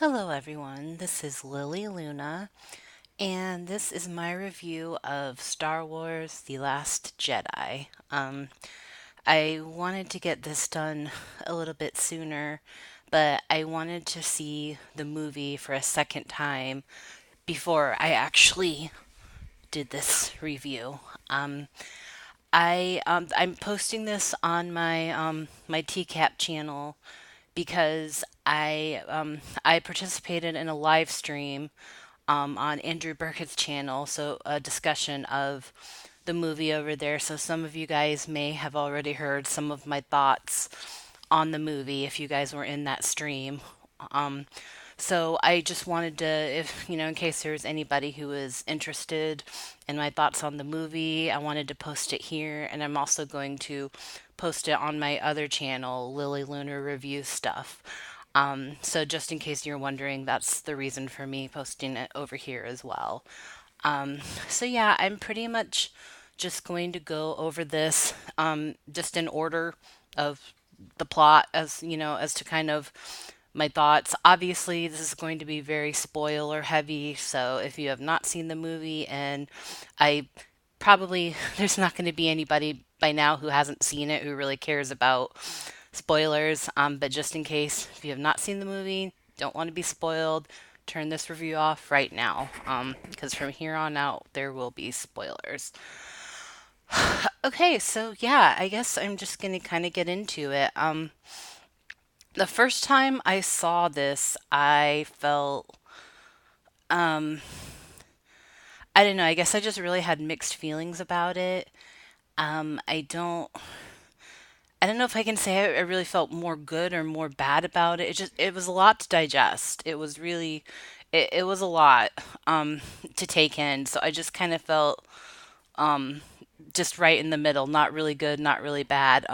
Hello, everyone. This is Lily Luna, and this is my review of Star Wars The Last Jedi. I wanted to get this done a little bit sooner, but I wanted to see the movie for a second time before I actually did this review. Um, I'm posting this on my TCAP channel because I participated in a live stream on Andrew Burkett's channel, so a discussion of the movie over there. So some of you guys may have already heard some of my thoughts on the movie if you guys were in that stream. Um, so I just wanted to, if in case there was anybody who was interested in my thoughts on the movie, I wanted to post it here, and I'm also going to post it on my other channel, Lily Lunar Review Stuff. So just in case you're wondering, that's the reason for me posting it over here as well. Um, so yeah, I'm pretty much just going to go over this just in order of the plot as as to kind of my thoughts. Obviously, this is going to be very spoiler heavy, so if you have not seen the movie, and I probably there's not going to be anybody by now who hasn't seen it who really cares about spoilers, but just in case, if you have not seen the movie, don't want to be spoiled, turn this review off right now, because from here on out, there will be spoilers. Okay, so yeah, I guess I'm just going to kind of get into it. The first time I saw this, I felt, um, I don't know, I guess I just really had mixed feelings about it. Um, I don't, I don't know if I can say I really felt more good or more bad about it. It was a lot to digest. It was a lot to take in. So I just kind of felt just right in the middle, not really good, not really bad.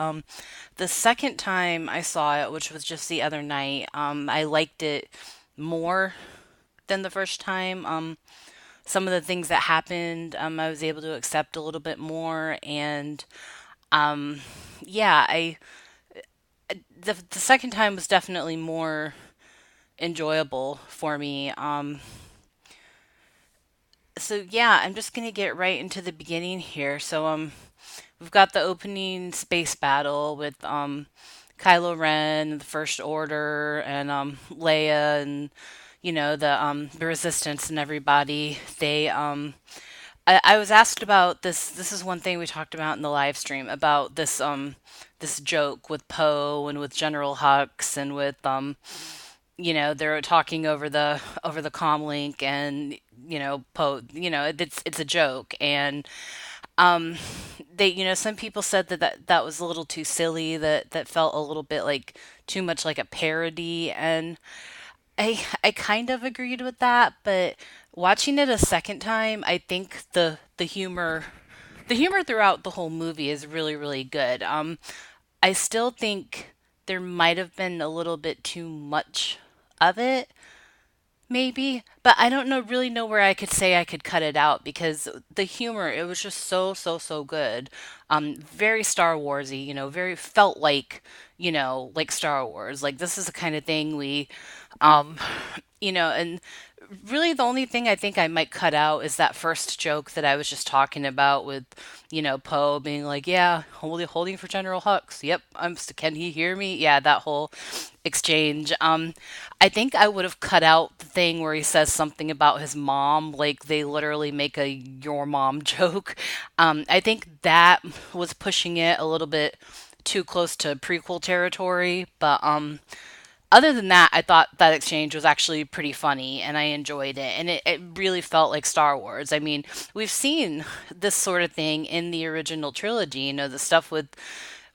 The second time I saw it, which was just the other night, I liked it more than the first time. Some of the things that happened, I was able to accept a little bit more, and yeah, the second time was definitely more enjoyable for me. So yeah, I'm just gonna get right into the beginning here. We've got the opening space battle with Kylo Ren, the First Order, and Leia, and the Resistance and everybody. I was asked about this. This is one thing we talked about in the live stream about this joke with Poe and with General Hux and with they're talking over the comm link, and Poe, it's a joke, and they some people said that was a little too silly, that felt a little bit like too much like a parody, and I kind of agreed with that, but watching it a second time, I think the humor throughout the whole movie is really, really good. I still think there might have been a little bit too much of it, maybe, but I don't really know where I could say I could cut it out, because the humor, it was just so, so, so good. Very Star Warsy, very felt like Star Wars. Like, this is the kind of thing um, and really the only thing I think I might cut out is that first joke that I was just talking about with, Poe being like, "Yeah, holding for General Hux. Yep, can he hear me?" Yeah, that whole exchange. I think I would have cut out the thing where he says something about his mom, like they literally make a "your mom" joke. I think that was pushing it a little bit too close to prequel territory, but other than that, I thought that exchange was actually pretty funny, and I enjoyed it. And it really felt like Star Wars. I mean, we've seen this sort of thing in the original trilogy, the stuff with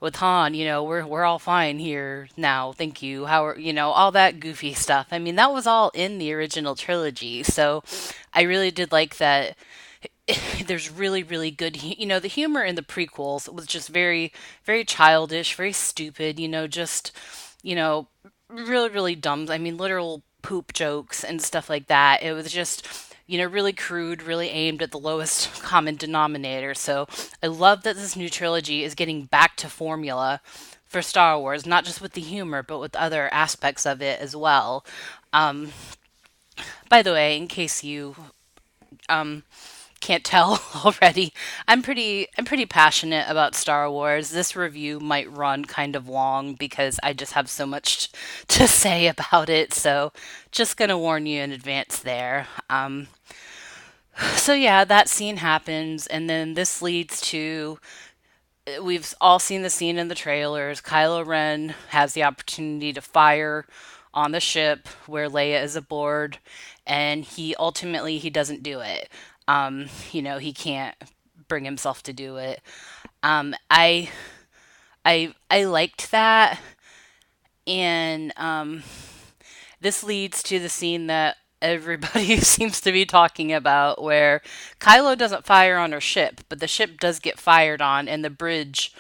Han, we're all fine here now, thank you. How are, all that goofy stuff. I mean, that was all in the original trilogy. So I really did like that. There's really, really good, the humor in the prequels was just very, very childish, very stupid, just, you know, really, really dumb. I mean, literal poop jokes and stuff like that. It was just, really crude, really aimed at the lowest common denominator. So I love that this new trilogy is getting back to formula for Star Wars, not just with the humor, but with other aspects of it as well. Um, by the way, in case you can't tell already, I'm pretty passionate about Star Wars. This review might run kind of long because I just have so much to say about it. So, just gonna warn you in advance there. So yeah, that scene happens, and then this leads to we've all seen the scene in the trailers. Kylo Ren has the opportunity to fire on the ship where Leia is aboard, and he doesn't do it. He can't bring himself to do it. I liked that, and this leads to the scene that everybody seems to be talking about, where Kylo doesn't fire on her ship, but the ship does get fired on, and the bridge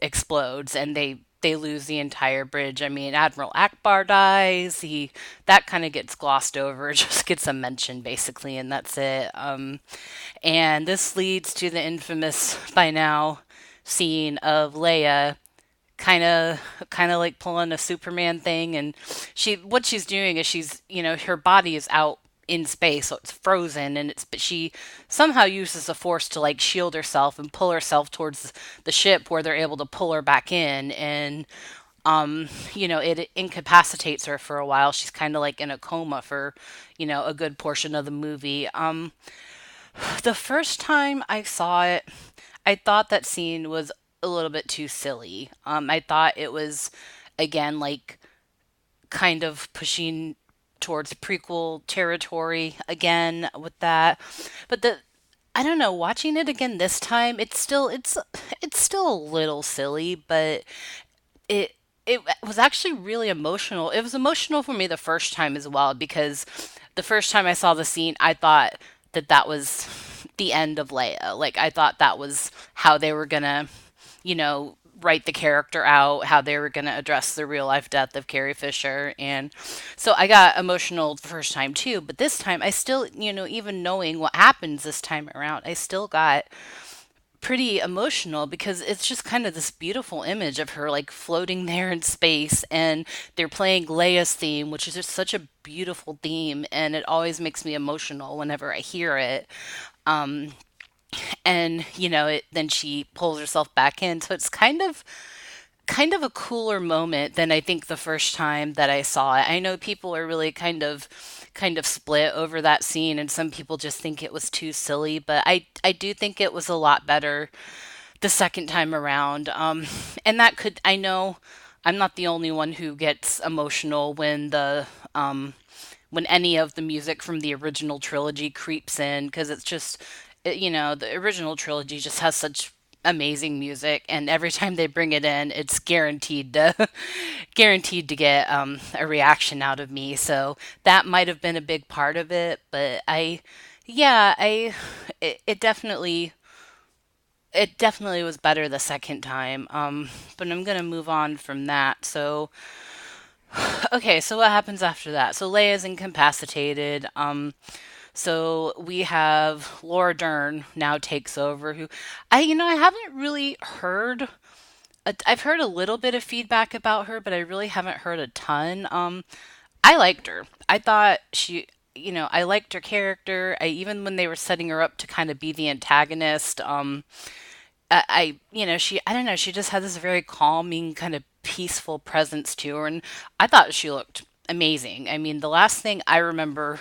explodes, and they lose the entire bridge. I mean, Admiral Akbar dies. He That kind of gets glossed over. It just gets a mention basically, and that's it. And this leads to the infamous by now scene of Leia kind of like pulling a Superman thing, and what she's doing is her body is out in space, so it's frozen, but she somehow uses the force to like shield herself and pull herself towards the ship where they're able to pull her back in, and it incapacitates her for a while. She's kind of like in a coma for a good portion of the movie. The first time I saw it, I thought that scene was a little bit too silly. I thought it was, again, like kind of pushing towards prequel territory again with that. But I don't know, watching it again this time, it's still a little silly, but it it was actually really emotional. It was emotional for me the first time as well, because the first time I saw the scene, I thought that was the end of Leia. Like I thought that was how they were gonna, write the character out, how they were gonna address the real life death of Carrie Fisher, and so I got emotional the first time too. But this time, I still, even knowing what happens this time around, I still got pretty emotional because it's just kind of this beautiful image of her like floating there in space, and they're playing Leia's theme, which is just such a beautiful theme, and it always makes me emotional whenever I hear it. And then she pulls herself back in, so it's kind of a cooler moment than I think the first time that I saw it. I know people are really kind of split over that scene, and some people just think it was too silly, but I do think it was a lot better the second time around. And that could I know I'm not the only one who gets emotional when any of the music from the original trilogy creeps in, because it's just the original trilogy just has such amazing music, and every time they bring it in, it's guaranteed to get a reaction out of me. So that might have been a big part of it, but yeah, it definitely was better the second time. But I'm gonna move on from that. So okay, so what happens after that? So Leia's incapacitated. So we have Laura Dern now takes over, who I haven't really heard. I've heard a little bit of feedback about her, but I really haven't heard a ton. I liked her. I thought I liked her character. Even when they were setting her up to kind of be the antagonist, I don't know, she just had this very calming, kind of peaceful presence to her, and I thought she looked amazing. I mean, the last thing I remember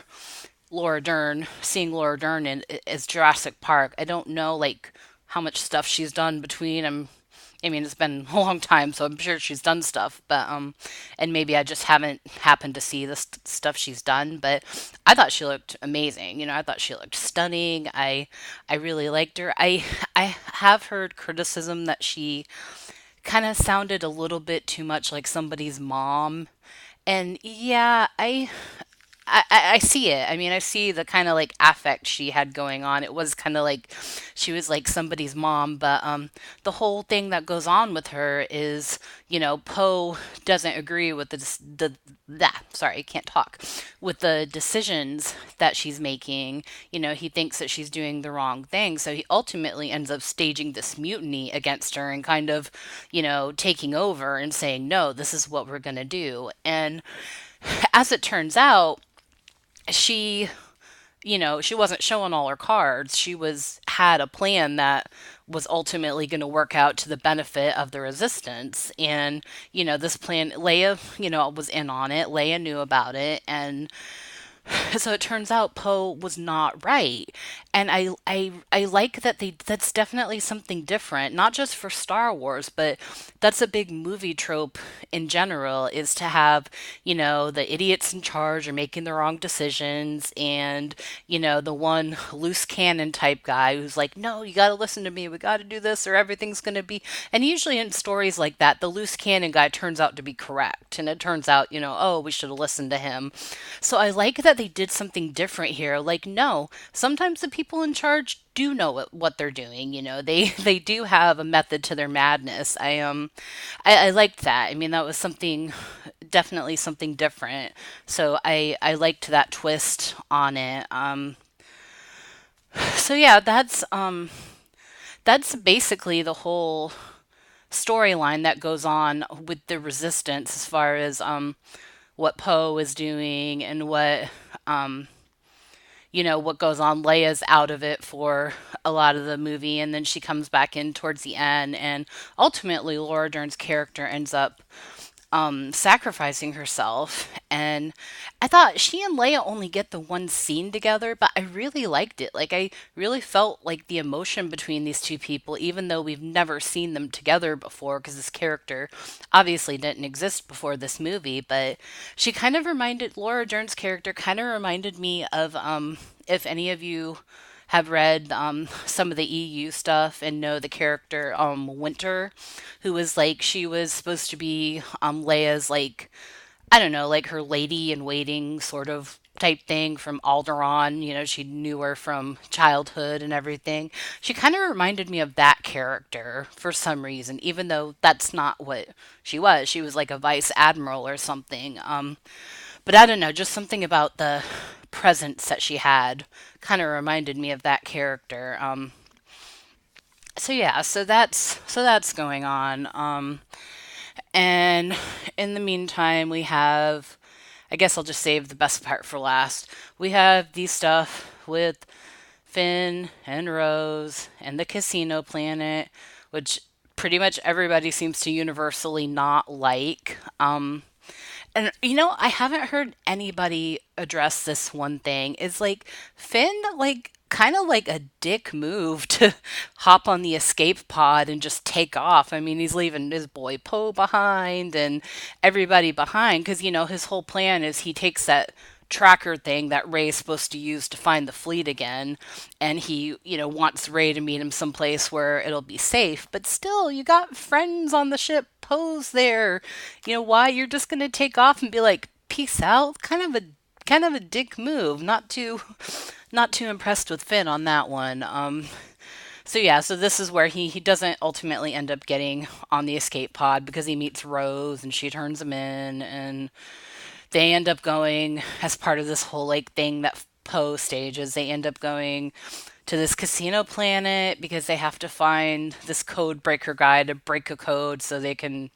seeing Laura Dern in is Jurassic Park. I don't know like how much stuff she's done between. I mean, it's been a long time, so I'm sure she's done stuff, but and maybe I just haven't happened to see the stuff she's done. But I thought she looked amazing. I thought she looked stunning. I really liked her. I have heard criticism that she kind of sounded a little bit too much like somebody's mom, and yeah, I see it. I mean, I see the kind of like affect she had going on. It was kind of like she was like somebody's mom, but the whole thing that goes on with her is, Poe doesn't agree with sorry, I can't talk, with the decisions that she's making. He thinks that she's doing the wrong thing, so he ultimately ends up staging this mutiny against her and kind of, taking over and saying, "No, this is what we're going to do." And as it turns out, she she wasn't showing all her cards. She was had a plan that was ultimately going to work out to the benefit of the resistance. And this plan, Leia, was in on it. Leia knew about it, and so it turns out Poe was not right. And I like that that's definitely something different, not just for Star Wars, but that's a big movie trope in general, is to have, the idiots in charge are making the wrong decisions, and, the one loose cannon type guy who's like, "No, you got to listen to me. We got to do this or everything's going to be." And usually in stories like that, the loose cannon guy turns out to be correct, and it turns out, oh, we should have listened to him. So I like that they did something different here. Like, no, sometimes the people in charge do know what they're doing. They they do have a method to their madness. I liked that. I mean, that was something, definitely something different. So I liked that twist on it. So yeah, that's basically the whole storyline that goes on with the resistance, as far as what Poe is doing and what goes on. Leia's out of it for a lot of the movie, and then she comes back in towards the end, and ultimately Laura Dern's character ends up sacrificing herself. And I thought she and Leia only get the one scene together, but I really liked it. Like, I really felt like the emotion between these two people, even though we've never seen them together before, because this character obviously didn't exist before this movie. But Laura Dern's character kind of reminded me of, if any of you have read some of the EU stuff and know the character Winter, who was like, she was supposed to be Leia's, like, I don't know, like her lady in waiting sort of type thing from Alderaan. She knew her from childhood and everything. She kind of reminded me of that character for some reason, even though that's not what she was. She was like a vice admiral or something. But I don't know, just something about the presence that she had kind of reminded me of that character. So yeah, so that's going on. And in the meantime, we have, I guess I'll just save the best part for last. We have these stuff with Finn and Rose and the casino planet, which pretty much everybody seems to universally not like. And I haven't heard anybody address this one thing. Is like Finn, like, kind of like a dick move to hop on the escape pod and just take off. I mean, he's leaving his boy Poe behind and everybody behind, because his whole plan is he takes that tracker thing that Ray's supposed to use to find the fleet again, and he, wants Ray to meet him someplace where it'll be safe. But still, you got friends on the ship. Poe's there. Why you're just gonna take off and be like, peace out? Kind of a dick move. Not too impressed with Finn on that one. So yeah, so this is where he doesn't ultimately end up getting on the escape pod, because he meets Rose and she turns him in, and they end up going, as part of this whole like thing that Poe stages, they end up going to this casino planet because they have to find this code breaker guy to break a code so they can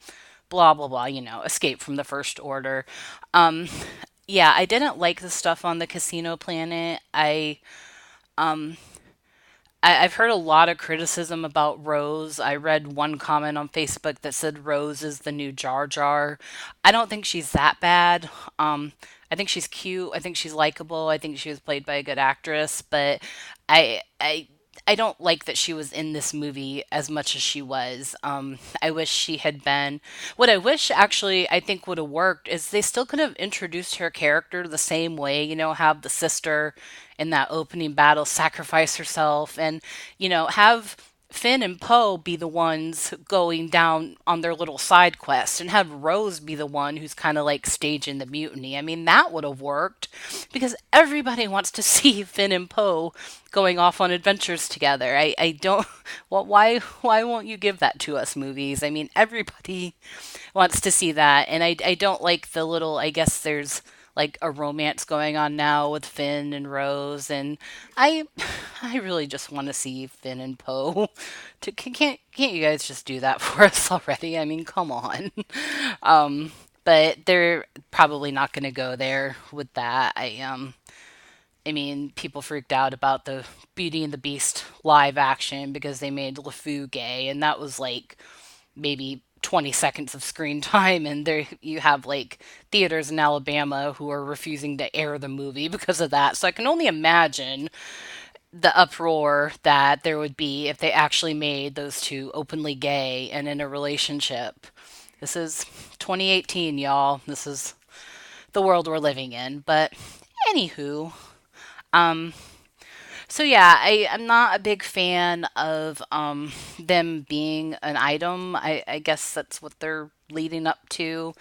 blah blah blah, escape from the First Order. Um yeah, I didn't like the stuff on the casino planet. I've heard a lot of criticism about Rose. I read one comment on Facebook that said Rose is the new Jar Jar. I don't think she's that bad. I think she's cute. I think she's likable. I think she was played by a good actress, but I I I don't like that she was in this movie as much as she was. I wish she had been. What I wish, actually, I think would have worked is they still could have introduced her character the same way, have the sister in that opening battle sacrifice herself, and, have Finn and Poe be the ones going down on their little side quest and have Rose be the one who's kind of like staging the mutiny. I mean, that would have worked because everybody wants to see Finn and Poe going off on adventures together. I don't well, why won't you give that to us, movies? I mean, everybody wants to see that, and I don't like the little, I guess there's like a romance going on now with Finn and Rose, and I I really just want to see Finn and Poe. Can't you guys just do that for us already? I mean, come on. But they're probably not going to go there with that. I mean, people freaked out about the Beauty and the Beast live action because they made LeFou gay, and that was like maybe 20 seconds of screen time, and there you have like theaters in Alabama who are refusing to air the movie because of that. So I can only imagine the uproar that there would be if they actually made those two openly gay and in a relationship. This is 2018, y'all. This is the world we're living in. But anywho, so yeah, I'm not a big fan of them being an item. I guess that's what they're leading up to.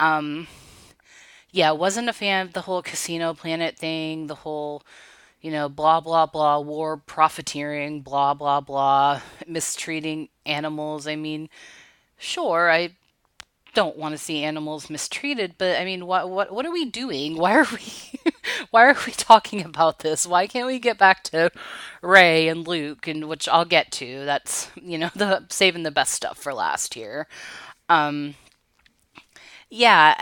Yeah, wasn't a fan of the whole Casino Planet thing, the whole, blah, blah, blah, war profiteering, blah, blah, blah, mistreating animals. I mean, sure, I don't want to see animals mistreated, but I mean, what are we doing? Why are we why are we talking about this? Why can't we get back to Ray and Luke, and which I'll get to. That's, the saving the best stuff for last year. Yeah,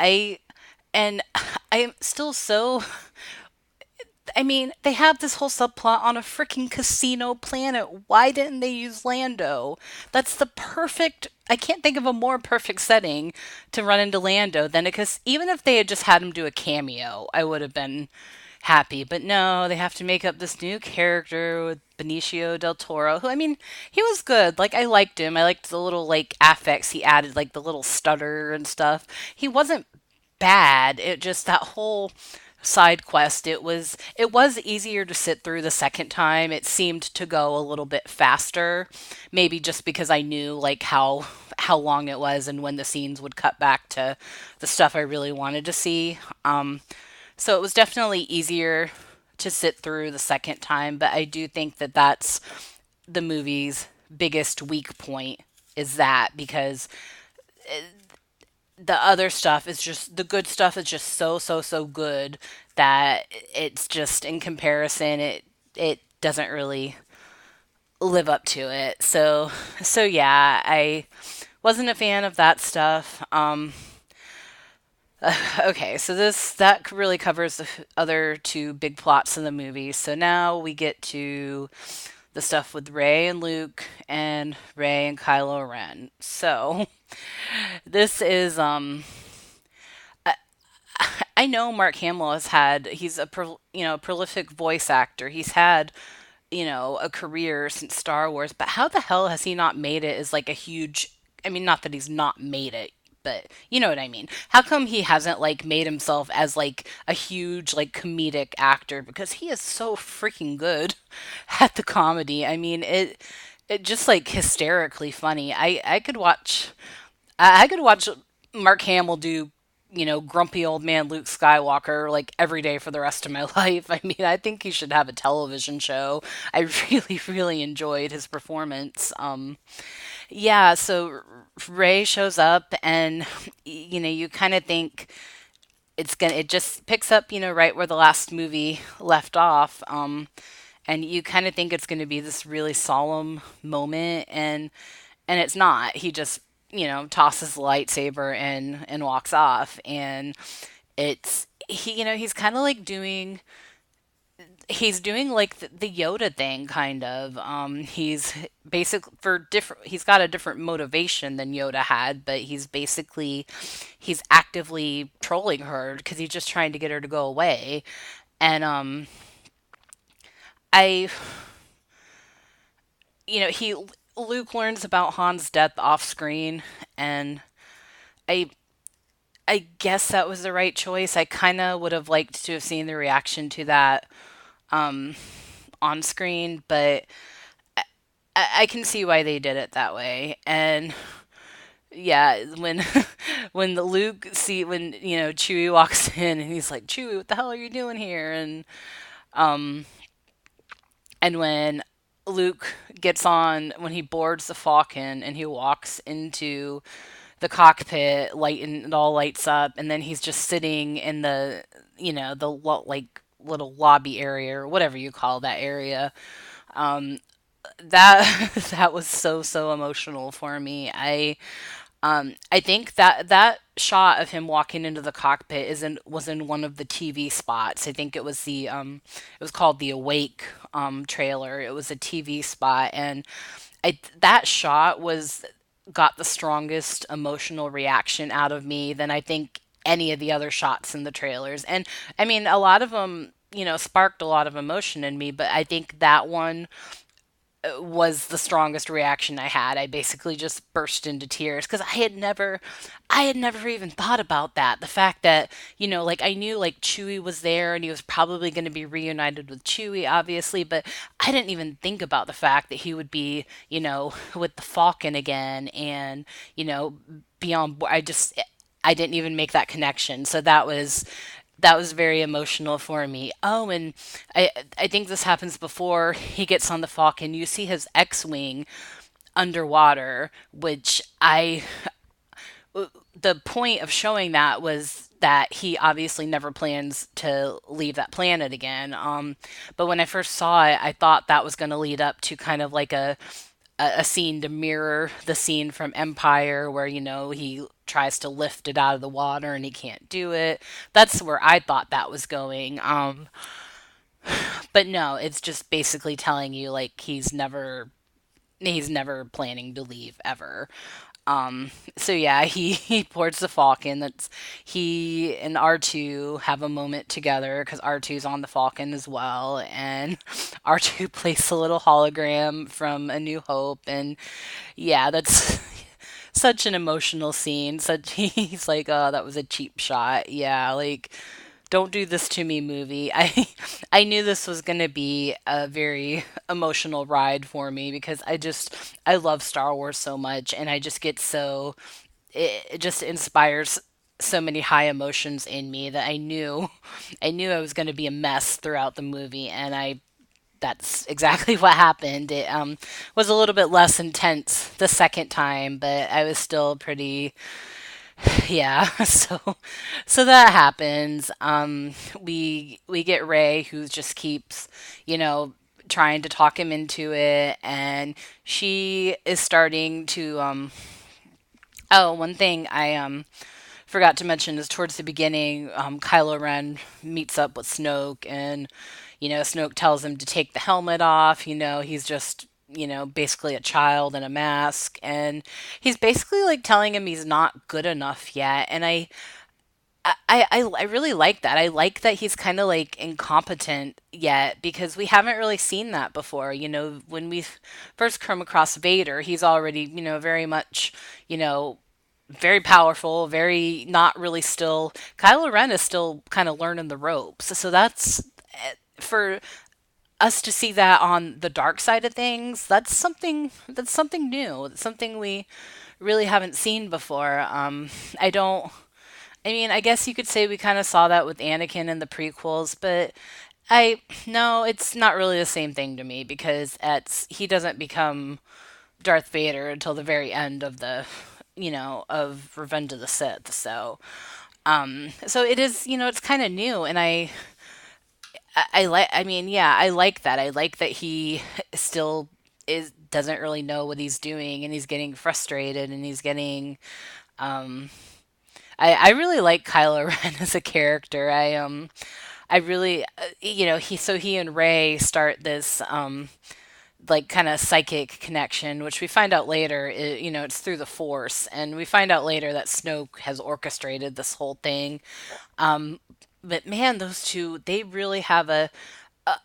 and I'm still so, I mean, they have this whole subplot on a freaking casino planet. Why didn't they use Lando? That's the perfect. I can't think of a more perfect setting to run into Lando than it. Because even if they had just had him do a cameo, I would have been happy. But no, they have to make up this new character with Benicio del Toro, who, I mean, he was good. Like, I liked him. I liked the little, like, affects he added, like the little stutter and stuff. He wasn't bad. It just that whole side quest, it was easier to sit through the second time. It seemed to go a little bit faster, maybe just because I knew like how long it was and when the scenes would cut back to the stuff I really wanted to see. So it was definitely easier to sit through the second time, but I do think that that's the movie's biggest weak point, is that because the other stuff is just, the good stuff is just so good that it's just, in comparison, it doesn't really live up to it. So yeah, I wasn't a fan of that stuff. Okay, so this that really covers the other two big plots in the movie. So now we get to the stuff with Ray and Luke and Ray and Kylo Ren. So this is I know Mark Hamill he's a prolific voice actor. He's had, a career since Star Wars, but how the hell has he not made it as like a huge, I mean, not that he's not made it, but you know what I mean. How come he hasn't like made himself as like a huge like comedic actor, because he is so freaking good at the comedy. I mean, it just like hysterically funny. I could watch Mark Hamill do, grumpy old man Luke Skywalker like every day for the rest of my life. I mean, I think he should have a television show. I really, really enjoyed his performance. Yeah, so Ray shows up, and you kind of think it just picks up, right where the last movie left off. And you kind of think it's going to be this really solemn moment, and it's not. He just, tosses the lightsaber and walks off, and he's kind of like doing like the Yoda thing, kind of. He's basic for different. He's got a different motivation than Yoda had, but he's actively trolling her because he's just trying to get her to go away. And I, he Luke learns about Han's death off screen, and I I guess that was the right choice. I kind of would have liked to have seen the reaction to that on screen, but I can see why they did it that way. And yeah, when when the Luke see when Chewie walks in and he's like, Chewie, what the hell are you doing here? And when Luke gets on when he boards the Falcon and he walks into the cockpit, light and it all lights up, and then he's just sitting in the like little lobby area or whatever you call that area. That that was so emotional for me. I think that that shot of him walking into the cockpit was in one of the TV spots. I think it was called the Awake trailer. It was a TV spot, and that shot was got the strongest emotional reaction out of me than I think any of the other shots in the trailers. And I mean, a lot of them, sparked a lot of emotion in me, but I think that one was the strongest reaction I had. I basically just burst into tears because I had never even thought about that. The fact that, like I knew like Chewie was there and he was probably going to be reunited with Chewie, obviously, but I didn't even think about the fact that he would be, with the Falcon again and, beyond. I didn't even make that connection. So that was very emotional for me. Oh, and I think this happens before he gets on the Falcon. You see his X-wing underwater, which I the point of showing that was that he obviously never plans to leave that planet again. But when I first saw it, I thought that was going to lead up to kind of like a scene to mirror the scene from Empire where, he tries to lift it out of the water and he can't do it. That's where I thought that was going. But no, it's just basically telling you like he's never planning to leave ever. So yeah, he boards the Falcon. That's he and R2 have a moment together because R2's on the Falcon as well, and R2 plays a little hologram from A New Hope, and yeah, that's such an emotional scene. Such he's like, oh, that was a cheap shot. Yeah, like don't do this to me movie. I knew this was going to be a very emotional ride for me because I love Star Wars so much and I just get so it just inspires so many high emotions in me that I knew I was going to be a mess throughout the movie and I that's exactly what happened. It was a little bit less intense the second time, but I was still pretty yeah. So that happens. We get Ray who just keeps, you know, trying to talk him into it and she is starting to oh, one thing I forgot to mention is towards the beginning, Kylo Ren meets up with Snoke, and Snoke tells him to take the helmet off. He's just basically a child in a mask, and he's basically like telling him he's not good enough yet. And I really like that. I like that he's kind of like incompetent yet because we haven't really seen that before. When we first come across Vader, he's already, very much, you know, very powerful, very not really still. Kylo Ren is still kind of learning the ropes. So that's for us to see that on the dark side of things. That's something new. That's something we really haven't seen before. I don't. I mean, I guess you could say we kind of saw that with Anakin in the prequels, but I no, it's not really the same thing to me because it's he doesn't become Darth Vader until the very end of the of Revenge of the Sith. So it is, it's kind of new and I like I mean, yeah, I like that. I like that he still is doesn't really know what he's doing and he's getting frustrated and he's getting I really like Kylo Ren as a character. I really he and Ray start this like kind of psychic connection, which we find out later, it's through the Force, and we find out later that Snoke has orchestrated this whole thing. But man, those two, they really have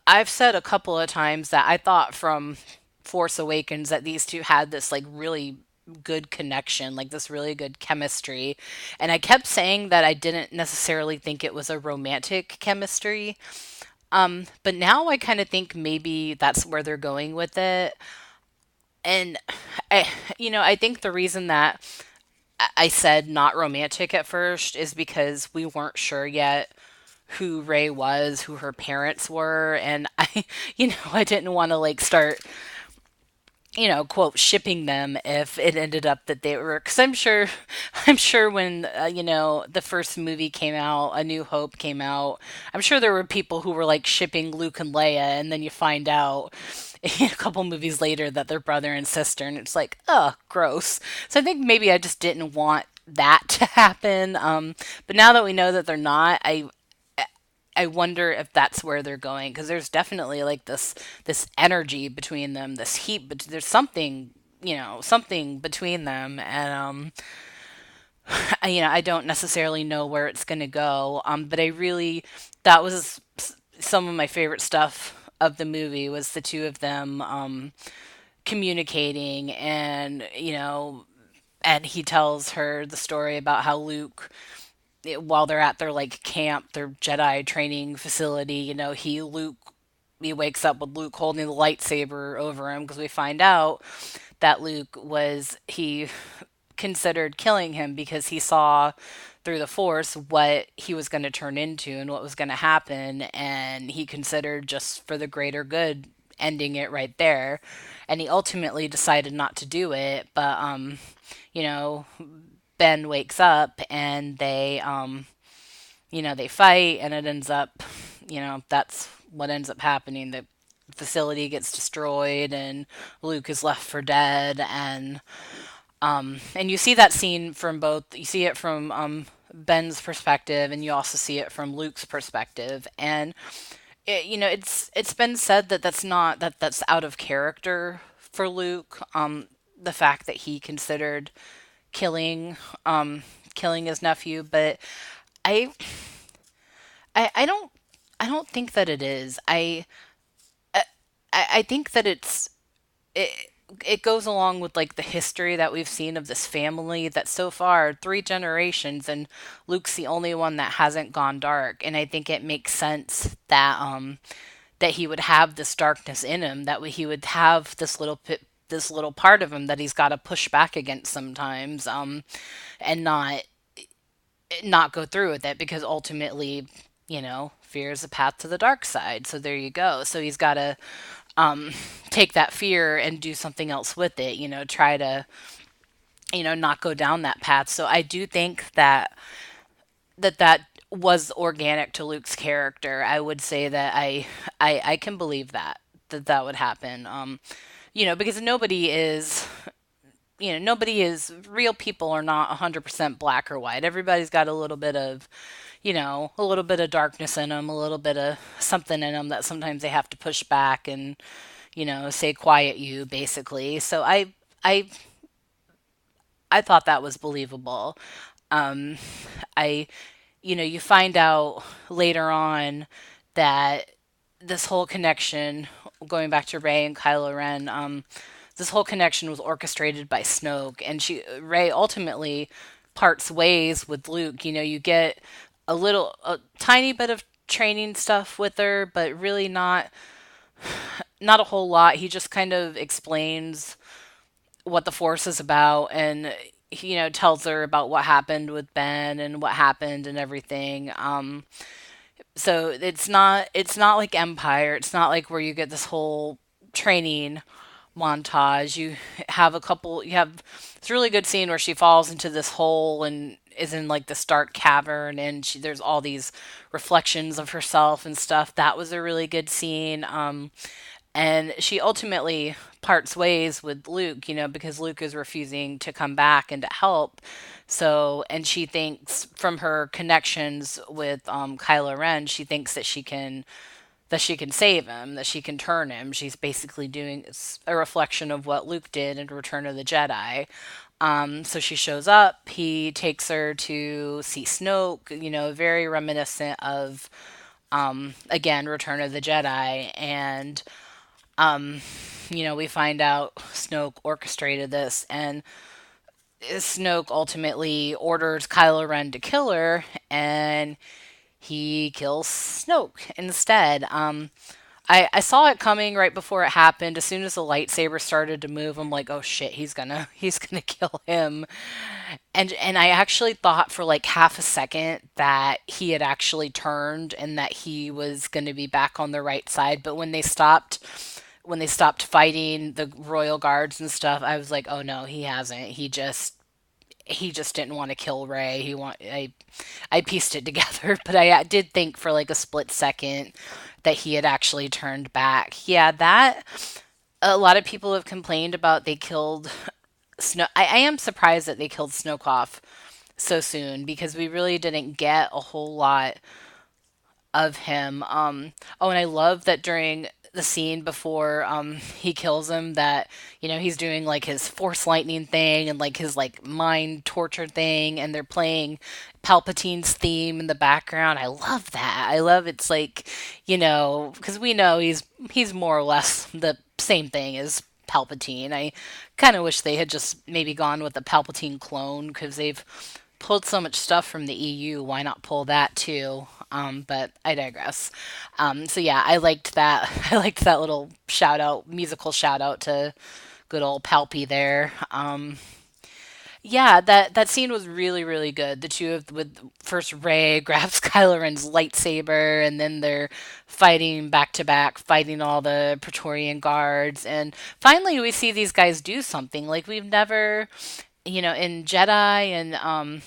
I've said a couple of times that I thought from Force Awakens that these two had this like really good connection, like this really good chemistry. And I kept saying that I didn't necessarily think it was a romantic chemistry. But now I kind of think maybe that's where they're going with it. And I, I think the reason that I said not romantic at first is because we weren't sure yet who Ray was, who her parents were, and I didn't want to like start, quote shipping them if it ended up that they were, because I'm sure when the first movie came out, A New Hope came out, I'm sure there were people who were like shipping Luke and Leia, and then you find out a couple movies later that they're brother and sister, and it's like, oh, gross. So I think maybe I just didn't want that to happen. But now that we know that they're not, I wonder if that's where they're going, because there's definitely like this energy between them, this heat, but there's something, something between them, and I don't necessarily know where it's going to go. But I really, that was some of my favorite stuff of the movie, was the two of them communicating, and and he tells her the story about how Luke, while they're at their like camp, their Jedi training facility, he wakes up with Luke holding the lightsaber over him, because we find out that Luke was he considered killing him because he saw through the Force what he was going to turn into and what was going to happen, and he considered, just for the greater good, ending it right there. And he ultimately decided not to do it, but you know, Ben wakes up, and they fight, and it ends up, that's what ends up happening. The facility gets destroyed, and Luke is left for dead, and you see that scene from both. You see it from Ben's perspective, and you also see it from Luke's perspective. And it's been said that that's out of character for Luke. The fact that he considered killing um, killing his nephew, but I I don't think that it is. I think that it it goes along with like the history that we've seen of this family, that so far three generations, and Luke's the only one that hasn't gone dark. And I think it makes sense that he would have this darkness in him, that he would have this little part of him that he's got to push back against sometimes, and not go through with it, because ultimately, fear is a path to the dark side. So there you go. So he's got to take that fear and do something else with it, try to, not go down that path. So I do think that was organic to Luke's character. I would say that I can believe that would happen. Because nobody is, real people are not 100% black or white. Everybody's got a little bit of, a little bit of darkness in them, a little bit of something in them that sometimes they have to push back and, say quiet you, basically. So I I thought that was believable. Um, I you find out later on that this whole connection, going back to Ray and Kylo Ren, this whole connection was orchestrated by Snoke, and Ray ultimately parts ways with Luke. You get a tiny bit of training stuff with her, but really not a whole lot. He just kind of explains what the Force is about, and tells her about what happened with Ben and what happened and everything. So it's not like Empire. It's not like where you get this whole training montage. You have this really good scene where she falls into this hole and is in like this dark cavern, and there's all these reflections of herself and stuff. That was a really good scene. And she ultimately parts ways with Luke, because Luke is refusing to come back and to help. So, and she thinks, from her connections with Kylo Ren, she thinks that she can save him, that she can turn him. She's basically doing a reflection of what Luke did in Return of the Jedi. So she shows up. He takes her to see Snoke, very reminiscent of, again, Return of the Jedi. And we find out Snoke orchestrated this, and Snoke ultimately orders Kylo Ren to kill her, and he kills Snoke instead. I saw it coming right before it happened. As soon as the lightsaber started to move, I'm like, oh shit, he's gonna kill him. And I actually thought for like half a second that he had actually turned and that he was gonna be back on the right side. But when they stopped fighting the royal guards and stuff, I was like, oh no, he hasn't. He just didn't want to kill Ray. I pieced it together, but I did think for like a split second that he had actually turned back. Yeah, that a lot of people have complained about they killed Snow. I am surprised that they killed Snowcoff so soon because we really didn't get a whole lot of him. Oh, and I love that during the scene before he kills him that he's doing like his force lightning thing and like his like mind torture thing and they're playing Palpatine's theme in the background. I love that. I love it's like, because we know he's more or less the same thing as Palpatine. I kind of wish they had just maybe gone with the Palpatine clone because they've pulled so much stuff from the EU. Why not pull that too? But I digress. So yeah, I liked that. I liked that little shout out, musical shout out to good old Palpy there. Yeah, that scene was really really good. The two of with first Ray grabs Kylo Ren's lightsaber, and then they're fighting back to back, fighting all the Praetorian guards, and finally we see these guys do something like we've never, in Jedi and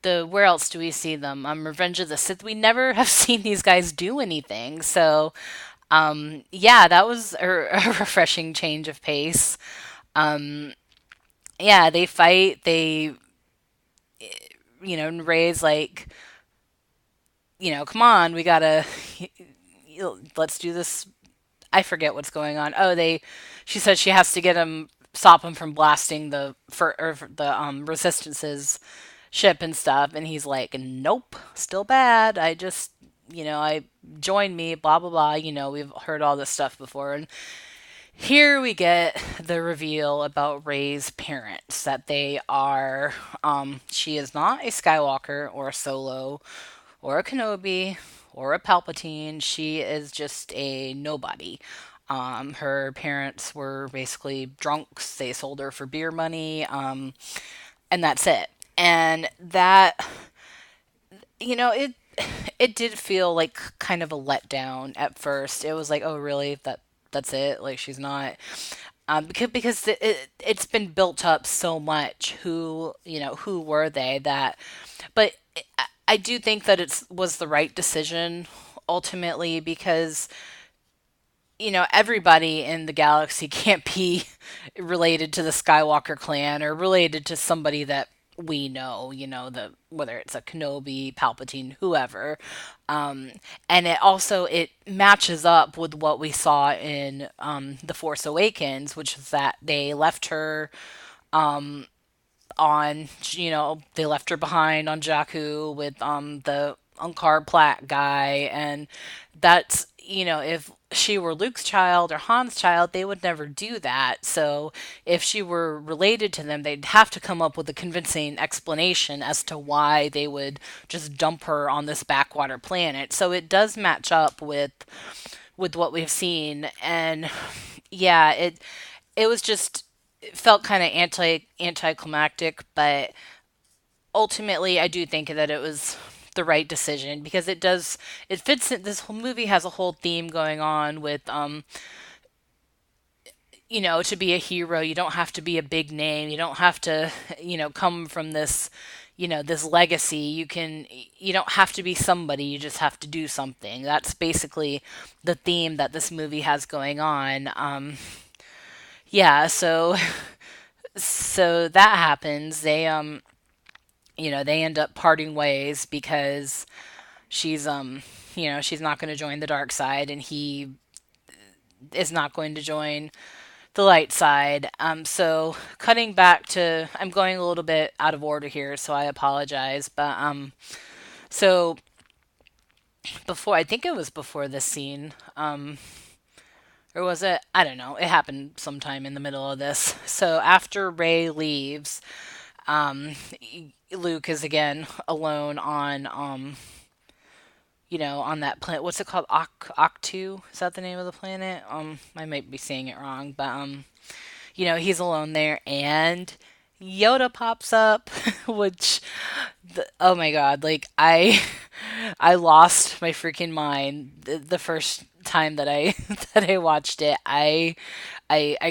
the where else do we see them? Revenge of the Sith. We never have seen these guys do anything. So yeah, that was a refreshing change of pace. Yeah, they fight. And Ray's like, come on, we gotta let's do this. I forget what's going on. Oh, she said she has to get him, stop him from blasting the resistances ship and stuff, and he's like, nope, still bad. I join me, blah blah blah. We've heard all this stuff before, and here we get the reveal about Rey's parents that they are. She is not a Skywalker or a Solo or a Kenobi or a Palpatine. She is just a nobody. Her parents were basically drunks. They sold her for beer money, and that's it. And that, it did feel like kind of a letdown at first. It was like, oh, really? That's it? Like she's not. Because it's been built up so much. Who were they that? But I do think that it was the right decision ultimately because everybody in the galaxy can't be related to the Skywalker clan or related to somebody that we know, whether it's a Kenobi, Palpatine, whoever. And it matches up with what we saw in The Force Awakens, which is that they left her they left her behind on Jakku with the Unkar Platt guy, and that's if she were Luke's child or Han's child, they would never do that. So if she were related to them, they'd have to come up with a convincing explanation as to why they would just dump her on this backwater planet. So it does match up with what we've seen, and yeah, it was just it felt kind of anticlimactic, but ultimately I do think that it was the right decision because it fits in. This whole movie has a whole theme going on with to be a hero you don't have to be a big name, you don't have to come from this legacy. You don't have to be somebody, you just have to do something. That's basically the theme that this movie has going on. Yeah, so that happens. They end up parting ways because she's not going to join the dark side and he is not going to join the light side. So cutting back to, I'm going a little bit out of order here, so I apologize. But so before, I think it was before this scene, or was it? I don't know. It happened sometime in the middle of this. So after Ray leaves, um, Luke is again alone on on that planet. What's it called? Octu? Is that the name of the planet? I might be saying it wrong, but he's alone there, and Yoda pops up, which, oh my god, like I lost my freaking mind the first time that I that I watched it. I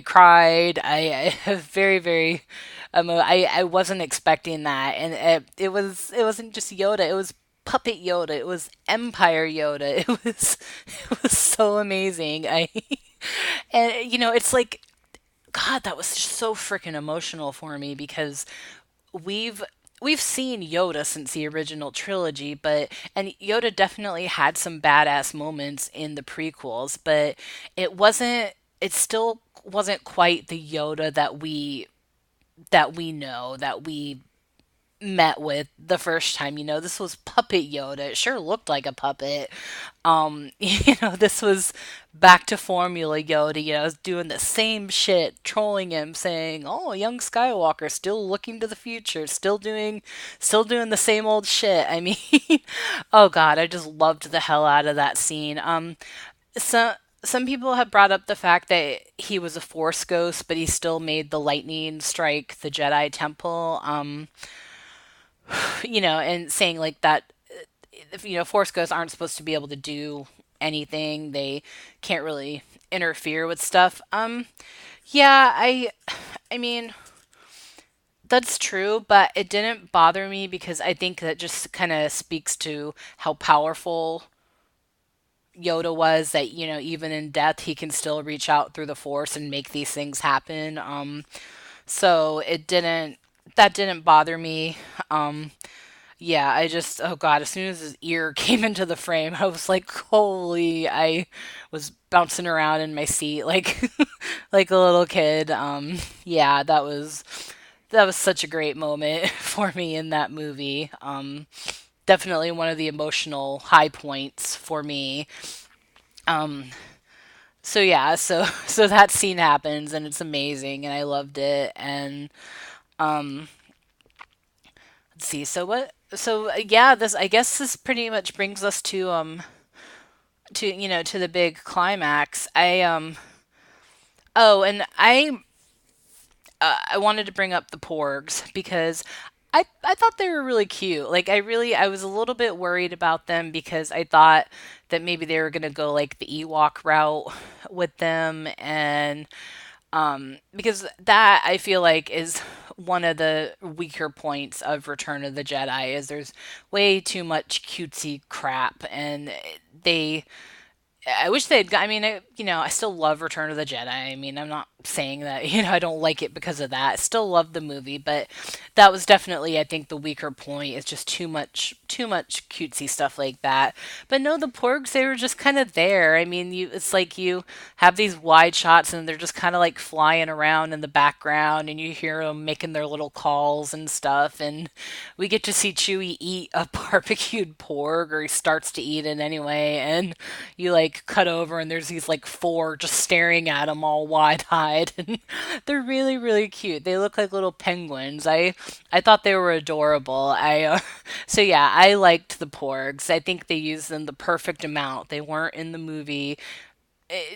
cried. I have very very I wasn't expecting that, and it wasn't just Yoda. It was puppet Yoda. It was Empire Yoda. It was so amazing. I and it's like, God, that was just so freaking emotional for me because we've we've seen Yoda since the original trilogy, but and Yoda definitely had some badass moments in the prequels, but it still wasn't quite the Yoda that we know, that we met with the first time. This was puppet Yoda. It sure looked like a puppet. This was back to formula Yoda, doing the same shit, trolling him, saying, "Oh, young Skywalker, still looking to the future, still doing the same old shit." I mean, oh god, I just loved the hell out of that scene. So some people have brought up the fact that he was a Force ghost, but he still made the lightning strike the Jedi Temple. And saying like that, if Force ghosts aren't supposed to be able to do anything, they can't really interfere with stuff. Yeah, I mean, that's true, but it didn't bother me because I think that just kind of speaks to how powerful Yoda was, that even in death he can still reach out through the Force and make these things happen. So that didn't bother me. Um, Yeah, oh God, as soon as his ear came into the frame, I was like, holy, I was bouncing around in my seat like like a little kid. Yeah, that was such a great moment for me in that movie. Definitely one of the emotional high points for me. Um, so yeah, so that scene happens and it's amazing and I loved it. And um let's see. Yeah, this I guess this pretty much brings us to the big climax. Oh, and I wanted to bring up the porgs because I thought they were really cute. Like I was a little bit worried about them because I thought that maybe they were gonna go like the Ewok route with them, and because that I feel like is one of the weaker points of Return of the Jedi is there's way too much cutesy crap, and they I wish they'd. I mean, I still love Return of the Jedi. I mean, I'm not saying that I don't like it because of that. I still love the movie, but that was definitely, I think, the weaker point. Is just too much cutesy stuff like that. But no, the Porgs, they were just kind of there. I mean, it's like you have these wide shots, and they're just kind of like flying around in the background, and you hear them making their little calls and stuff, and we get to see Chewie eat a barbecued porg, or he starts to eat it anyway, and you like cut over and there's these like four just staring at him all wide-eyed, and they're really really cute. They look like little penguins. I thought they were adorable. I So yeah, I liked the porgs. I think they used them the perfect amount. They weren't in the movie.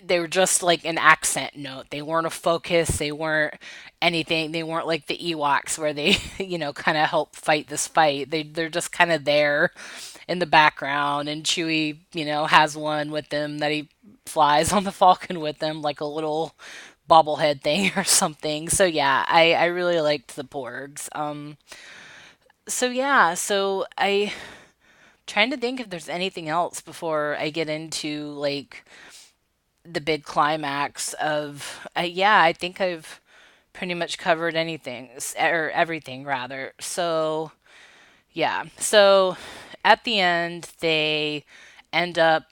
They were just like an accent note. They weren't a focus. They weren't anything. They weren't like the Ewoks where they, kind of help fight this fight. They're just kind of there in the background. And Chewie, has one with them that he flies on the Falcon with them, like a little bobblehead thing or something. So yeah, I really liked the Porgs. So yeah, so I trying to think if there's anything else before I get into like the big climax of yeah, I think I've pretty much covered anything, or everything rather. So yeah, so at the end they end up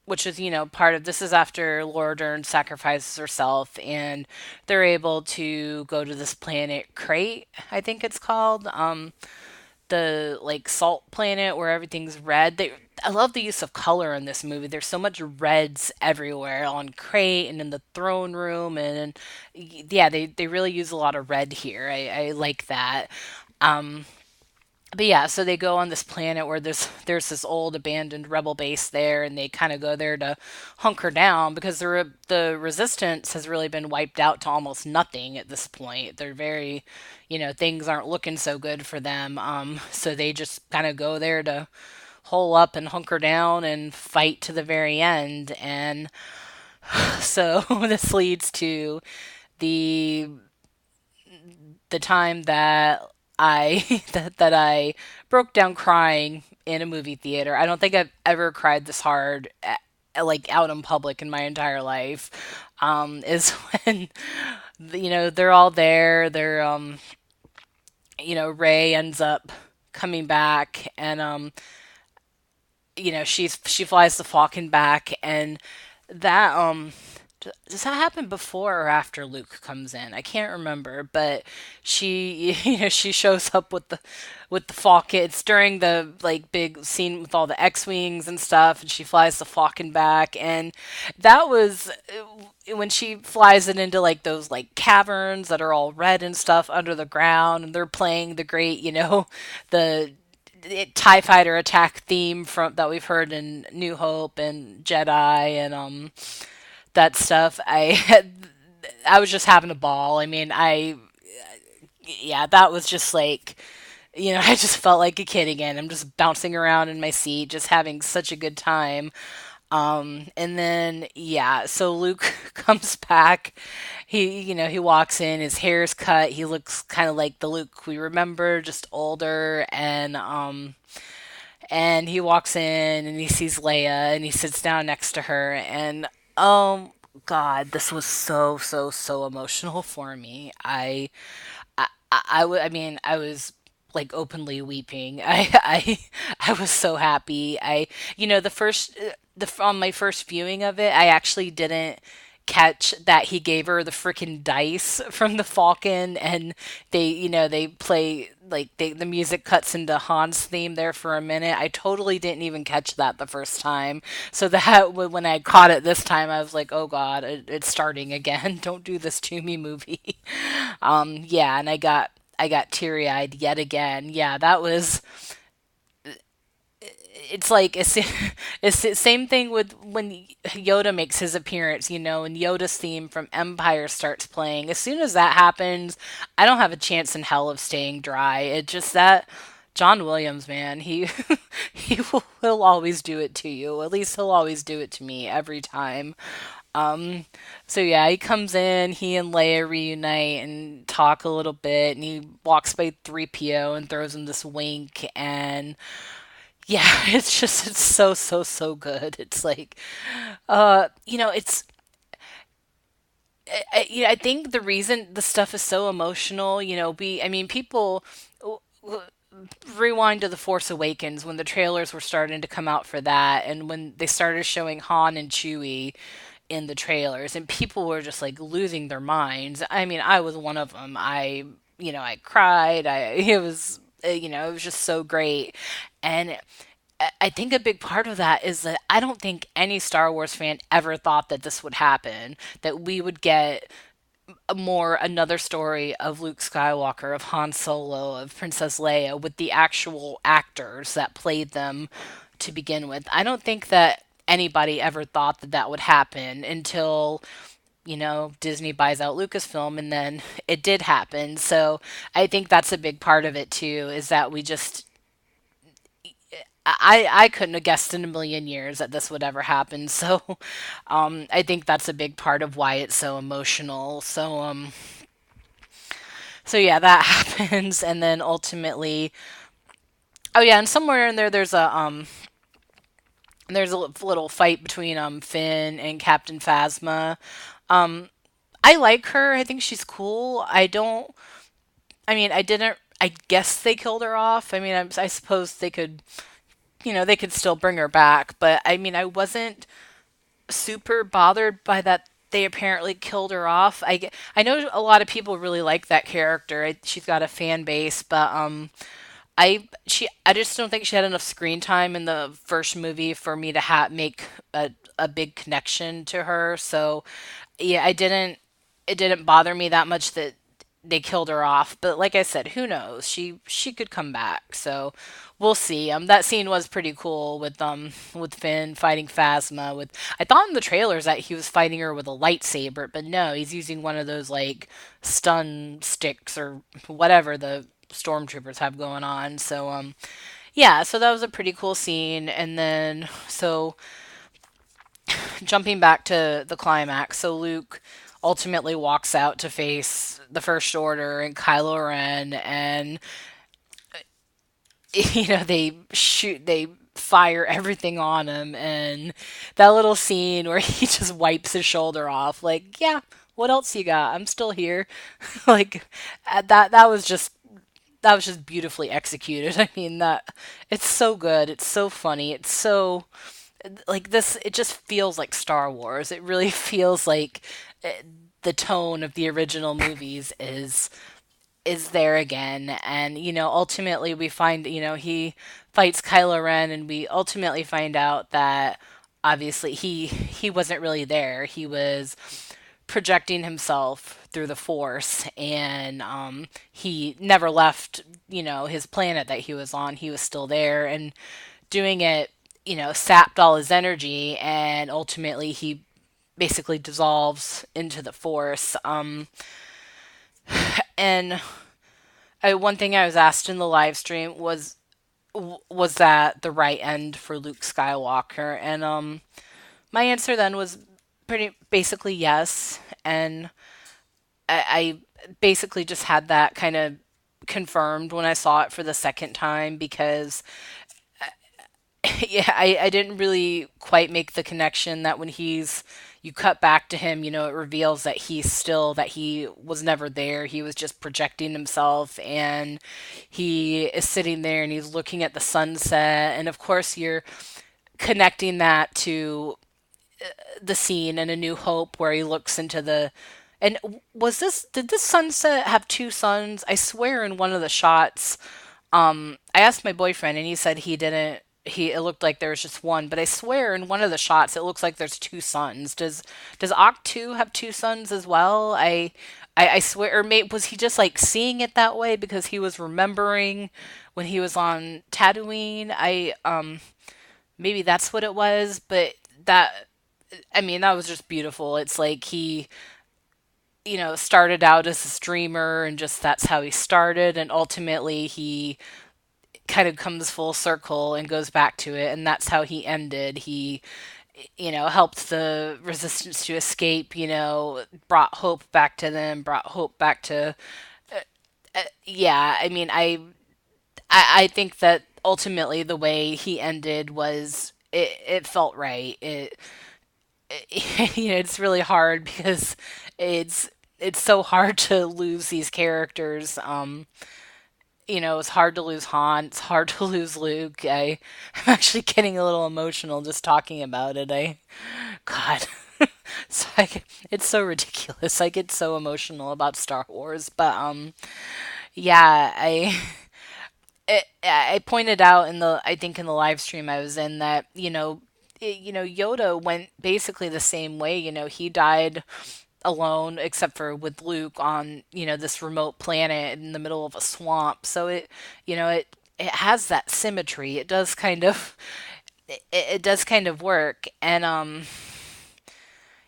which is part of this is after Laura Dern sacrifices herself, and they're able to go to this planet Crate, I think it's called, the like salt planet where everything's red. I love the use of color in this movie. There's so much reds everywhere on Crate and in the throne room, and yeah, they really use a lot of red here. I like that. Um, but yeah, so they go on this planet where there's this old abandoned rebel base there, and they kind of go there to hunker down because the resistance has really been wiped out to almost nothing at this point. They're very, things aren't looking so good for them. So they just kind of go there to hole up and hunker down and fight to the very end. And so this leads to the the time that I that I broke down crying in a movie theater. I don't think I've ever cried this hard, like out in public in my entire life. Is when they're all there. Ray ends up coming back, and she flies the Falcon back, and that does that happen before or after Luke comes in? I can't remember, but she she shows up with the Falcon. It's during the like big scene with all the X-wings and stuff, and she flies the Falcon back, and that was when she flies it into like those like caverns that are all red and stuff under the ground, and they're playing the great, the TIE fighter attack theme from that we've heard in New Hope and Jedi and that stuff. I was just having a ball. I mean, I yeah, that was just like I just felt like a kid again. I'm just bouncing around in my seat, just having such a good time. And then yeah, so Luke comes back. He walks in, his hair's cut. He looks kind of like the Luke we remember, just older, and he walks in and he sees Leia and he sits down next to her, and oh God, this was so so so emotional for me. I mean, I was like openly weeping. I was so happy. The first, on my first viewing of it, I actually didn't catch that he gave her the freaking dice from the Falcon, and they play like the music cuts into Han's theme there for a minute. I totally didn't even catch that the first time. So that when I caught it this time, I was like, oh God, it's starting again. Don't do this to me, movie. Yeah, and I got teary eyed yet again. Yeah, that was. It's like it's the same thing with when Yoda makes his appearance, and Yoda's theme from Empire starts playing. As soon as that happens, I don't have a chance in hell of staying dry. It just that John Williams, man, he he'll always do it to you. At least he'll always do it to me every time. So yeah, he comes in, he and Leia reunite and talk a little bit, and he walks by 3PO and throws him this wink, and yeah, it's so so so good. It's like, it's I think the reason the stuff is so emotional, I mean, people rewind to The Force Awakens when the trailers were starting to come out for that, and when they started showing Han and Chewie in the trailers, and people were just like losing their minds. I mean, I was one of them. I cried. It was just so great. And I think a big part of that is that I don't think any Star Wars fan ever thought that this would happen, that we would get another story of Luke Skywalker, of Han Solo, of Princess Leia with the actual actors that played them to begin with. I don't think that anybody ever thought that that would happen until Disney buys out Lucasfilm, and then it did happen. So I think that's a big part of it too, is that we just I couldn't have guessed in a million years that this would ever happen. So I think that's a big part of why it's so emotional. So yeah, that happens, and then ultimately, oh yeah, and somewhere in there, there's a little fight between Finn and Captain Phasma. Um, I like her. I think she's cool. I don't. I mean, I didn't. I guess they killed her off. I mean, I suppose they could still bring her back. But I mean, I wasn't super bothered by that. They apparently killed her off. I know a lot of people really like that character. She's got a fan base, but I just don't think she had enough screen time in the first movie for me to make a big connection to her. So yeah, it didn't bother me that much that they killed her off. But like I said, who knows? She could come back. So we'll see. That scene was pretty cool with Finn fighting Phasma with I thought in the trailers that he was fighting her with a lightsaber, but no, he's using one of those like stun sticks or whatever the stormtroopers have going on. So yeah, so that was a pretty cool scene. And then so jumping back to the climax, so Luke ultimately walks out to face the First Order and Kylo Ren, and they fire everything on him, and that little scene where he just wipes his shoulder off, like, yeah, what else you got? I'm still here. Like that was just beautifully executed. I mean that it's so good. It's so funny. It's so like this it just feels like Star Wars. It really feels like the tone of the original movies is there again. And ultimately we find, he fights Kylo Ren, and we ultimately find out that obviously he wasn't really there. He was projecting himself through the force, and he never left, his planet that he was on. He was still there and doing it, sapped all his energy, and ultimately he basically dissolves into the force. And one thing I was asked in the live stream was that the right end for Luke Skywalker, and my answer then was pretty basically yes. And I basically just had that kind of confirmed when I saw it for the second time, because yeah, I didn't really quite make the connection that when you cut back to him, it reveals that he was never there. He was just projecting himself, and he is sitting there and he's looking at the sunset. And of course, you're connecting that to the scene in A New Hope where he looks into the. And did this sunset have two suns? I swear in one of the shots, I asked my boyfriend and he said he didn't. It looked like there was just one, but I swear in one of the shots it looks like there's two suns. Does Oct 2 have two suns as well? I swear, or was he just like seeing it that way because he was remembering when he was on Tatooine? Maybe that's what it was, but that I mean that was just beautiful. It's like he started out as a streamer, and just that's how he started, and ultimately he kind of comes full circle and goes back to it, and that's how he ended. He helped the resistance to escape, brought hope back to them, brought hope back to yeah, I mean I think that ultimately the way he ended was it felt right. It's really hard because it's it's so hard to lose these characters. It's hard to lose Han. It's hard to lose Luke. I'm actually getting a little emotional just talking about it. God, it's so ridiculous. I get so emotional about Star Wars, but yeah, I pointed out I think in the live stream I was in that Yoda went basically the same way. He died alone except for with Luke on this remote planet in the middle of a swamp. So it has that symmetry. It does kind of work. And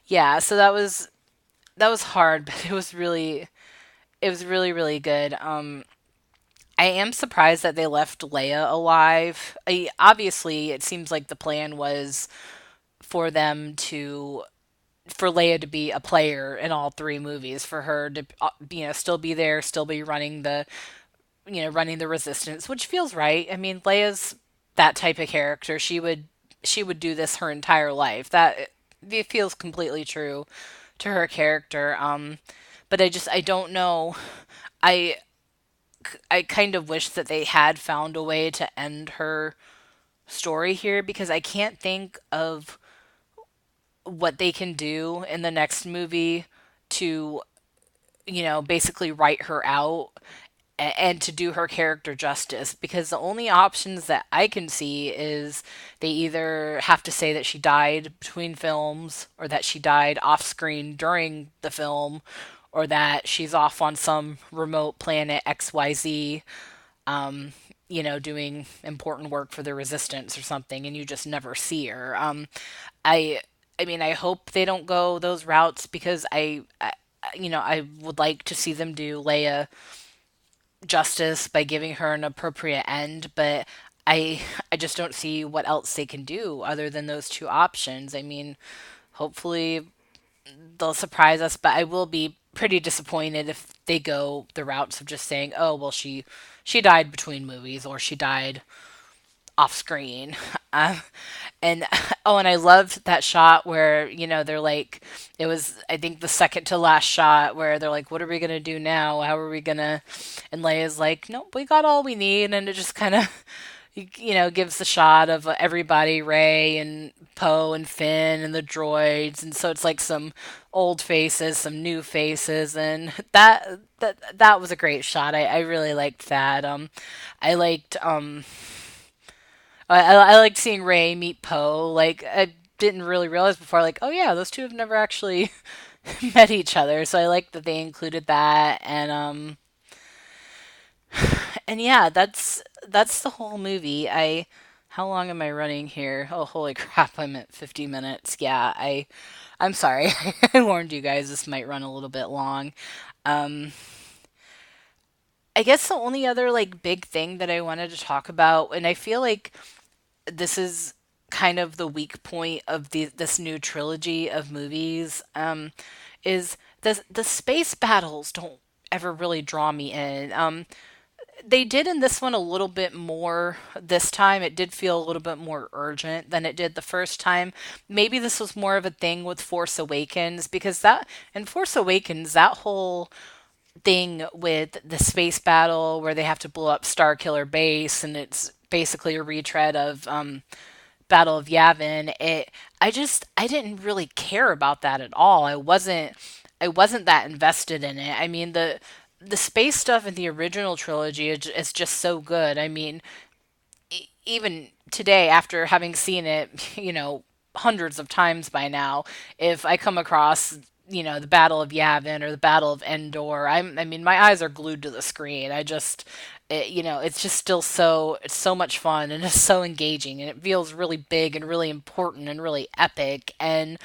yeah, so that was hard, but it was really really good. I am surprised that they left Leia alive. Obviously, it seems like the plan was for them to for Leia to be a player in all three movies, for her to still be there, still be running the resistance, which feels right. I mean, Leia's that type of character. She would do this her entire life. That it feels completely true to her character. But I don't know. I I kind of wish that they had found a way to end her story here, because I can't think of what they can do in the next movie to, basically write her out and to do her character justice, because the only options that I can see is they either have to say that she died between films, or that she died off screen during the film, or that she's off on some remote planet XYZ, um, doing important work for the resistance or something, and you just never see her. I I mean, I hope they don't go those routes because I would like to see them do Leia justice by giving her an appropriate end, but I just don't see what else they can do other than those two options. I mean, hopefully they'll surprise us, but I will be pretty disappointed if they go the routes of just saying, "Oh, well, she died between movies or she died off screen." Um, and oh, and I loved that shot where, they're like, it was, I think, the second to last shot where they're like, what are we going to do now? How are we going to? And Leia's like, nope, we got all we need. And it just kind of, gives the shot of everybody, Ray and Poe and Finn and the droids. And so it's like some old faces, some new faces. And that was a great shot. I really liked that. I liked, I liked seeing Ray meet Poe. Like, I didn't really realize before, like, oh yeah, those two have never actually met each other. So I like that they included that, and yeah, that's the whole movie. How long am I running here? Oh, holy crap! I'm at 50 minutes. Yeah, I'm sorry. I warned you guys this might run a little bit long. Um, I guess the only other like big thing that I wanted to talk about, and I feel like this is kind of the weak point of this new trilogy of movies, is the space battles don't ever really draw me in. They did in this one a little bit more this time. It did feel a little bit more urgent than it did the first time. Maybe this was more of a thing with Force Awakens because that in Force Awakens that whole thing with the space battle where they have to blow up Starkiller Base and it's basically a retread of Battle of Yavin. I didn't really care about that at all. I wasn't that invested in it. I mean the space stuff in the original trilogy is just so good. I mean, even today after having seen it, hundreds of times by now, if I come across the Battle of Yavin or the Battle of Endor, I mean, my eyes are glued to the screen. It's just still it's so much fun and it's so engaging and it feels really big and really important and really epic. And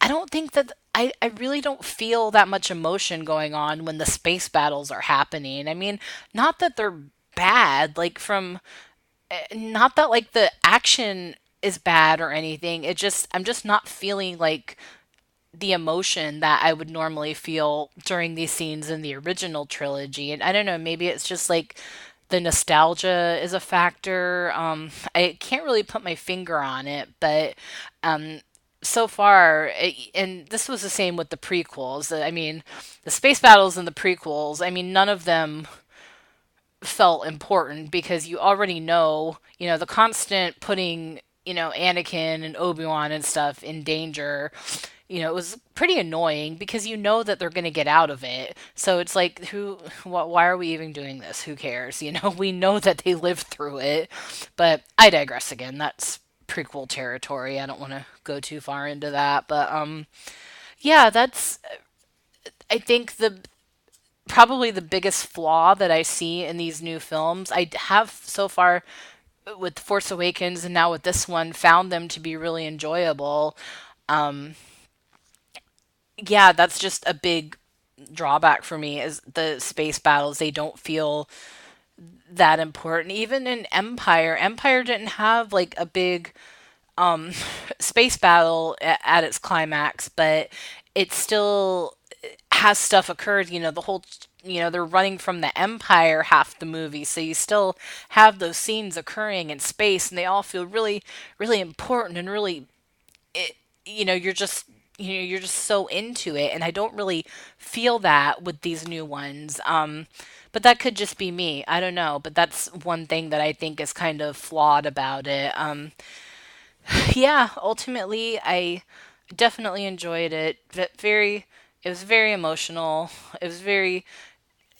I don't think that I really don't feel that much emotion going on when the space battles are happening. I mean, not that they're bad, like from not that like the action is bad or anything. I'm just not feeling like the emotion that I would normally feel during these scenes in the original trilogy. And I don't know, maybe it's just like the nostalgia is a factor. I can't really put my finger on it, but um, so far, and this was the same with the prequels. I mean, the space battles in the prequels, I mean, none of them felt important because you already know, the constant putting, Anakin and Obi-Wan and stuff in danger. It was pretty annoying because you know that they're going to get out of it. So it's like, why are we even doing this? Who cares? We know that they lived through it. But I digress again. That's prequel territory. I don't want to go too far into that. But yeah, that's, I think, the probably the biggest flaw that I see in these new films. I have so far with Force Awakens and now with this one found them to be really enjoyable. Um, yeah, that's just a big drawback for me is the space battles. They don't feel that important. Even in Empire didn't have like a big space battle at its climax, but it still has stuff occurred. The whole, they're running from the Empire half the movie, so you still have those scenes occurring in space, and they all feel really, really important and really, it, you're just. You're just so into it, and I don't really feel that with these new ones. But that could just be me. I don't know. But that's one thing that I think is kind of flawed about it. Yeah, ultimately, I definitely enjoyed it. It was very emotional. It was very,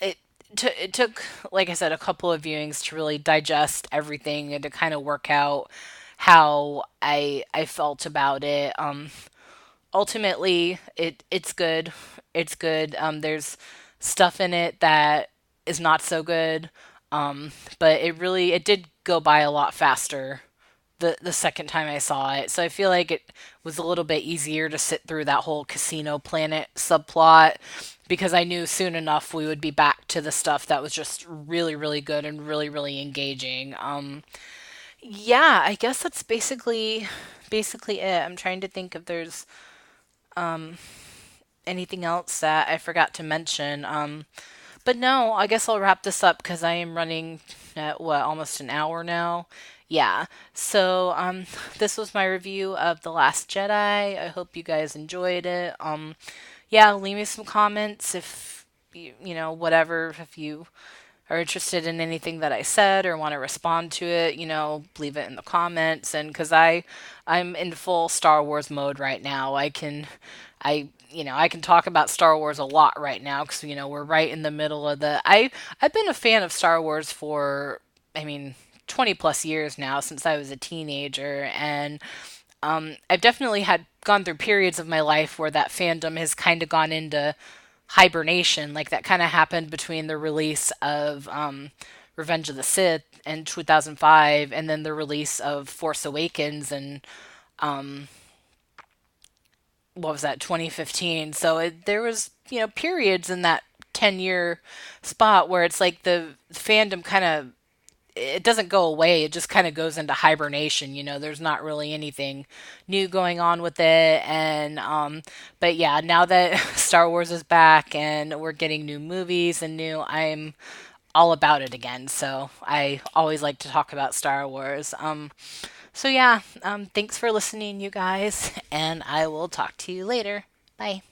it, it took, like I said, a couple of viewings to really digest everything and to kind of work out how I felt about it. ultimately it's good. It's good. There's stuff in it that is not so good. But it did go by a lot faster the second time I saw it. So I feel like it was a little bit easier to sit through that whole Casino Planet subplot because I knew soon enough we would be back to the stuff that was just really, really good and really, really engaging. Yeah, I guess that's basically it. I'm trying to think if there's anything else that I forgot to mention. But no, I guess I'll wrap this up because I am running at what, almost an hour now. Yeah. So, this was my review of The Last Jedi. I hope you guys enjoyed it. Yeah, leave me some comments if whatever, if you are interested in anything that I said or want to respond to it, leave it in the comments. And because I'm in full Star Wars mode right now, I can talk about Star Wars a lot right now because we're right in the middle of I've been a fan of Star Wars for, I mean, 20 plus years now since I was a teenager, and I've definitely had gone through periods of my life where that fandom has kind of gone into hibernation. Like that kind of happened between the release of Revenge of the Sith in 2005 and then the release of Force Awakens and what was that, 2015. So there was periods in that 10-year spot where it's like the fandom kind of, it doesn't go away. It just kind of goes into hibernation. There's not really anything new going on with it. And, but yeah, now that Star Wars is back and we're getting new movies and I'm all about it again. So I always like to talk about Star Wars. So yeah, thanks for listening, you guys, and I will talk to you later. Bye.